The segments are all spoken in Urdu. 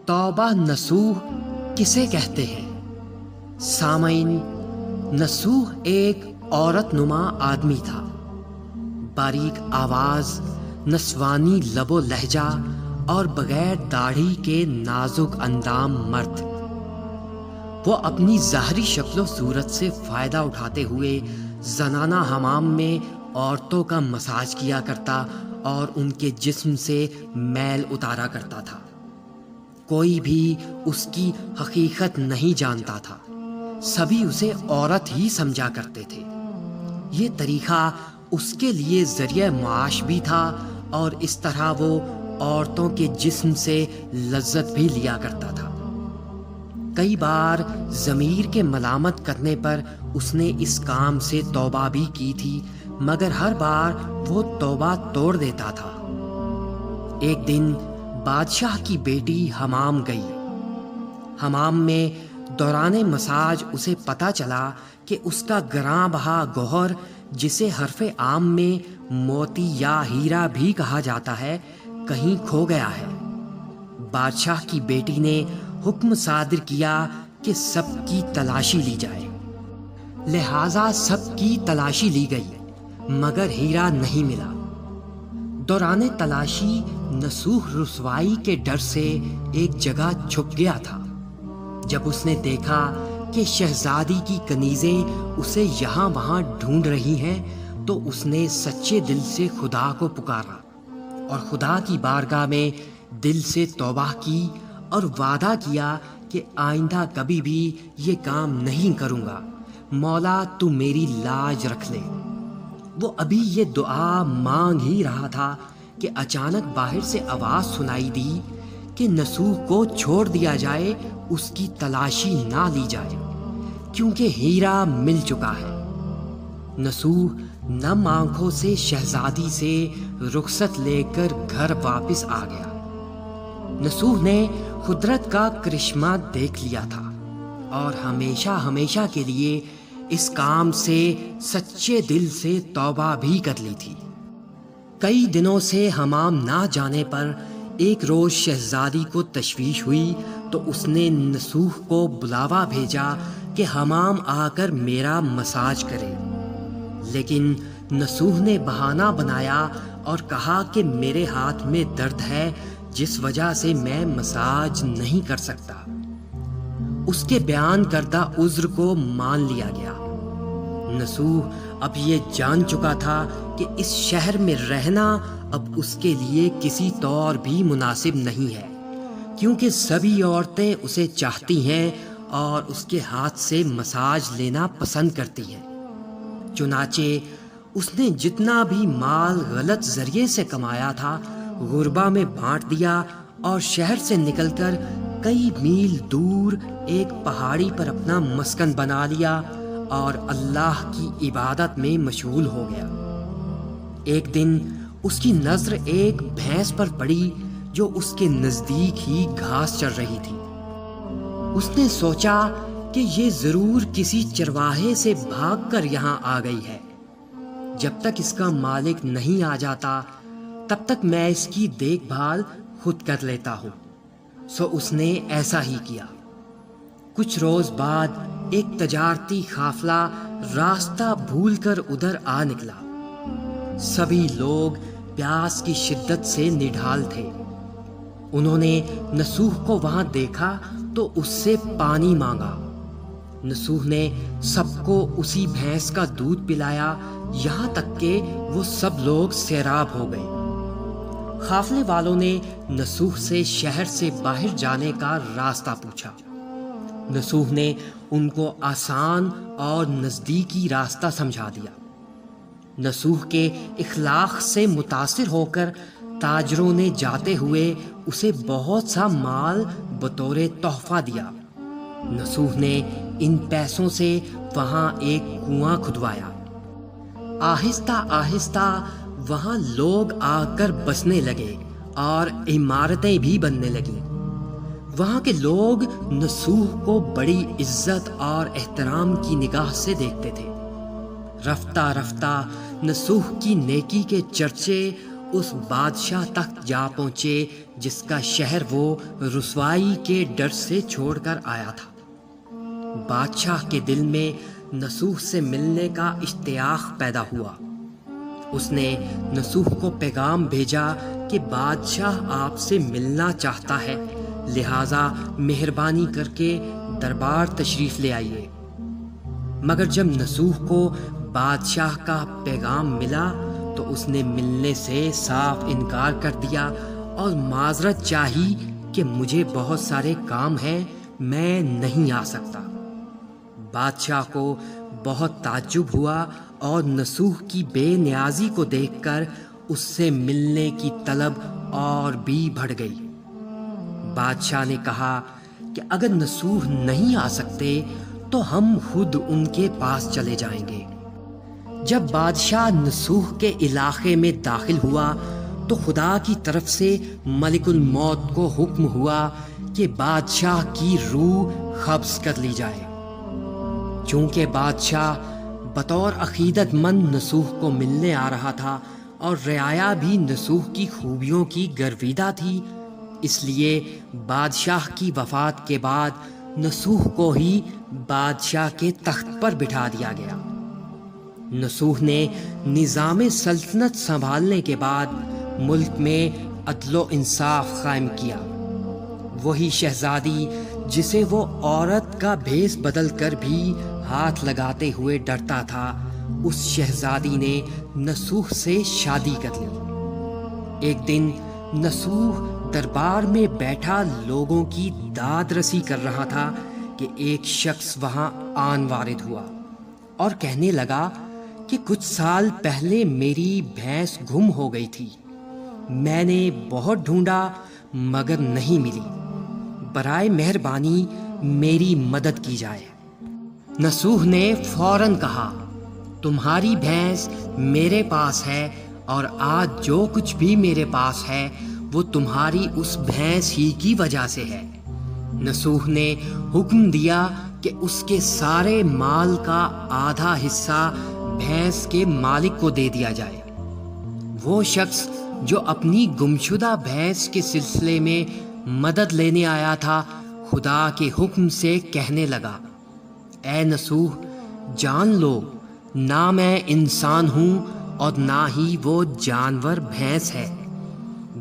توبہ نصوح کسے کہتے ہیں؟ سامعین، نصوح ایک عورت نما آدمی تھا، باریک آواز، نسوانی لب و لہجہ اور بغیر داڑھی کے نازک اندام مرد۔ وہ اپنی ظاہری شکل و صورت سے فائدہ اٹھاتے ہوئے زنانہ حمام میں عورتوں کا مساج کیا کرتا اور ان کے جسم سے میل اتارا کرتا تھا۔ کوئی بھی اس کی حقیقت نہیں جانتا تھا، سبھی اسے عورت ہی سمجھا کرتے تھے۔ یہ طریقہ اس کے لیے ذریعہ معاش بھی تھا اور اس طرح وہ عورتوں کے جسم سے لذت بھی لیا کرتا تھا۔ کئی بار ضمیر کے ملامت کرنے پر اس نے اس کام سے توبہ بھی کی تھی، مگر ہر بار وہ توبہ توڑ دیتا تھا۔ ایک دن بادشاہ کی بیٹی حمام گئی۔ حمام میں دوران مساج اسے پتہ چلا کہ اس کا گراں بہا گوہر، جسے حرف عام میں موتی یا ہیرا بھی کہا جاتا ہے، کہیں کھو گیا ہے۔ بادشاہ کی بیٹی نے حکم صادر کیا کہ سب کی تلاشی لی جائے۔ لہٰذا سب کی تلاشی لی گئی، مگر ہیرا نہیں ملا۔ دوران تلاشی نصوح رسوائی کے ڈر سے ایک جگہ چھپ گیا تھا۔ جب اس نے دیکھا کہ شہزادی کی کنیزیں اسے یہاں وہاں ڈھونڈ رہی ہیں تو اس نے سچے دل سے خدا کو پکارا اور خدا کی بارگاہ میں دل سے توبہ کی اور وعدہ کیا کہ آئندہ کبھی بھی یہ کام نہیں کروں گا، مولا تو میری لاج رکھ لے۔ وہ ابھی یہ دعا مانگ ہی رہا تھا کہ اچانک باہر سے آواز سنائی دی کہ نصوح کو چھوڑ دیا جائے، اس کی تلاشی نہ لی جائے، کیونکہ ہیرا مل چکا ہے۔ نصوح نم آنکھوں سے شہزادی سے رخصت لے کر گھر واپس آ گیا۔ نصوح نے قدرت کا کرشمہ دیکھ لیا تھا اور ہمیشہ ہمیشہ کے لیے اس کام سے سچے دل سے توبہ بھی کر لی تھی۔ کئی دنوں سے حمام نہ جانے پر ایک روز شہزادی کو تشویش ہوئی تو اس نے نصوح کو بلاوا بھیجا کہ حمام آ کر میرا مساج کرے، لیکن نصوح نے بہانہ بنایا اور کہا کہ میرے ہاتھ میں درد ہے، جس وجہ سے میں مساج نہیں کر سکتا۔ اس کے بیان کردہ عذر کو مان لیا گیا۔ نصوح اب یہ جان چکا تھا کہ اس شہر میں رہنا اب اس کے لیے کسی طور بھی مناسب نہیں ہے، کیونکہ سبھی عورتیں اسے چاہتی ہیں اور اس کے ہاتھ سے مساج لینا پسند کرتی ہیں۔ چنانچہ اس نے جتنا بھی مال غلط ذریعے سے کمایا تھا غربا میں بانٹ دیا اور شہر سے نکل کر کئی میل دور ایک پہاڑی پر اپنا مسکن بنا لیا اور اللہ کی عبادت میں مشغول ہو گیا۔ ایک دن اس کی نظر ایک بھینس پر پڑی جو اس کے نزدیک ہی گھاس چر رہی تھی۔ اس نے سوچا کہ یہ ضرور کسی چرواہے سے بھاگ کر یہاں آ گئی ہے۔ جب تک اس کا مالک نہیں آ جاتا تب تک میں اس کی دیکھ بھال خود کر لیتا ہوں۔ سو اس نے ایسا ہی کیا۔ کچھ روز بعد ایک تجارتی قافلہ راستہ بھول کر ادھر آ نکلا۔ سبھی لوگ پیاس کی شدت سے نڈھال تھے۔ انہوں نے نصوح کو وہاں دیکھا تو اس سے پانی مانگا۔ نصوح نے سب کو اسی بھینس کا دودھ پلایا، یہاں تک کہ وہ سب لوگ سیراب ہو گئے۔ قافلے والوں نے نصوح سے شہر سے باہر جانے کا راستہ پوچھا۔ نصوح نے ان کو آسان اور نزدیکی راستہ سمجھا دیا۔ نصوح کے اخلاق سے متاثر ہو کر تاجروں نے جاتے ہوئے اسے بہت سا مال بطور تحفہ دیا۔ نصوح نے ان پیسوں سے وہاں ایک کنواں کھدوایا۔ آہستہ آہستہ وہاں لوگ آ کر بسنے لگے اور عمارتیں بھی بننے لگیں۔ وہاں کے لوگ نصوح کو بڑی عزت اور احترام کی نگاہ سے دیکھتے تھے۔ رفتہ رفتہ نصوح کی نیکی کے چرچے اس بادشاہ تک جا پہنچے جس کا شہر وہ رسوائی کے ڈر سے چھوڑ کر آیا تھا۔ بادشاہ کے دل میں نصوح سے ملنے کا اشتیاق پیدا ہوا۔ اس نے نصوح کو پیغام بھیجا کہ بادشاہ آپ سے ملنا چاہتا ہے، لہٰذا مہربانی کر کے دربار تشریف لے آئیے۔ مگر جب نصوح کو بادشاہ کا پیغام ملا تو اس نے ملنے سے صاف انکار کر دیا اور معذرت چاہی کہ مجھے بہت سارے کام ہیں، میں نہیں آ سکتا۔ بادشاہ کو بہت تعجب ہوا اور نصوح کی بے نیازی کو دیکھ کر اس سے ملنے کی طلب اور بھی بڑھ گئی۔ بادشاہ نے کہا کہ اگر نصوح نہیں آ سکتے تو ہم خود ان کے پاس چلے جائیں گے۔ جب بادشاہ نصوح کے علاقے میں داخل ہوا تو خدا کی طرف سے ملک الموت کو حکم ہوا کہ بادشاہ کی روح قبض کر لی جائے۔ چونکہ بادشاہ بطور عقیدت مند نصوح کو ملنے آ رہا تھا اور رعایا بھی نصوح کی خوبیوں کی گرویدہ تھی، اس لیے بادشاہ کی وفات کے بعد نصوح کو ہی بادشاہ کے تخت پر بٹھا دیا گیا۔ نصوح نے نظام سلطنت سنبھالنے کے بعد ملک میں عدل و انصاف قائم کیا۔ وہی شہزادی جسے وہ عورت کا بھیس بدل کر بھی ہاتھ لگاتے ہوئے ڈرتا تھا، اس شہزادی نے نصوح سے شادی کر لی۔ ایک دن نصوح دربار میں بیٹھا لوگوں کی داد رسی کر رہا تھا کہ ایک شخص وہاں آن وارد ہوا اور کہنے لگا کہ کچھ سال پہلے میری بھینس گم ہو گئی تھی، میں نے بہت ڈھونڈا مگر نہیں ملی، برائے مہربانی میری مدد کی جائے۔ نصوح نے فوراً کہا، تمہاری بھینس میرے پاس ہے اور آج جو کچھ بھی میرے پاس ہے وہ تمہاری اس بھینس ہی کی وجہ سے ہے۔ نصوح نے حکم دیا کہ اس کے سارے مال کا آدھا حصہ بھینس کے مالک کو دے دیا جائے۔ وہ شخص جو اپنی گمشدہ بھینس کے سلسلے میں مدد لینے آیا تھا، خدا کے حکم سے کہنے لگا، اے نصوح، جان لو نہ میں انسان ہوں اور نہ ہی وہ جانور بھینس ہے،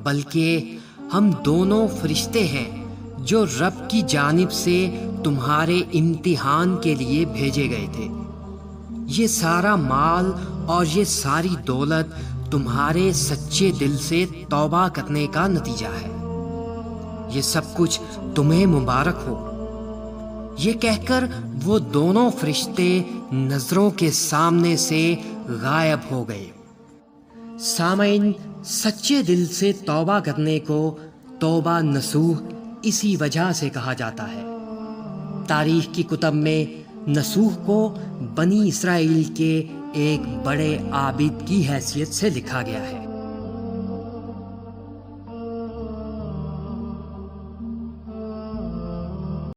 بلکہ ہم دونوں فرشتے ہیں جو رب کی جانب سے تمہارے امتحان کے لیے بھیجے گئے تھے۔ یہ سارا مال اور یہ ساری دولت تمہارے سچے دل سے توبہ کرنے کا نتیجہ ہے۔ یہ سب کچھ تمہیں مبارک ہو۔ یہ کہہ کر وہ دونوں فرشتے نظروں کے سامنے سے غائب ہو گئے۔ سامعین، سچے دل سے توبہ کرنے کو توبہ نصوح اسی وجہ سے کہا جاتا ہے۔ تاریخ کی کتب میں نصوح کو بنی اسرائیل کے ایک بڑے عابد کی حیثیت سے لکھا گیا ہے۔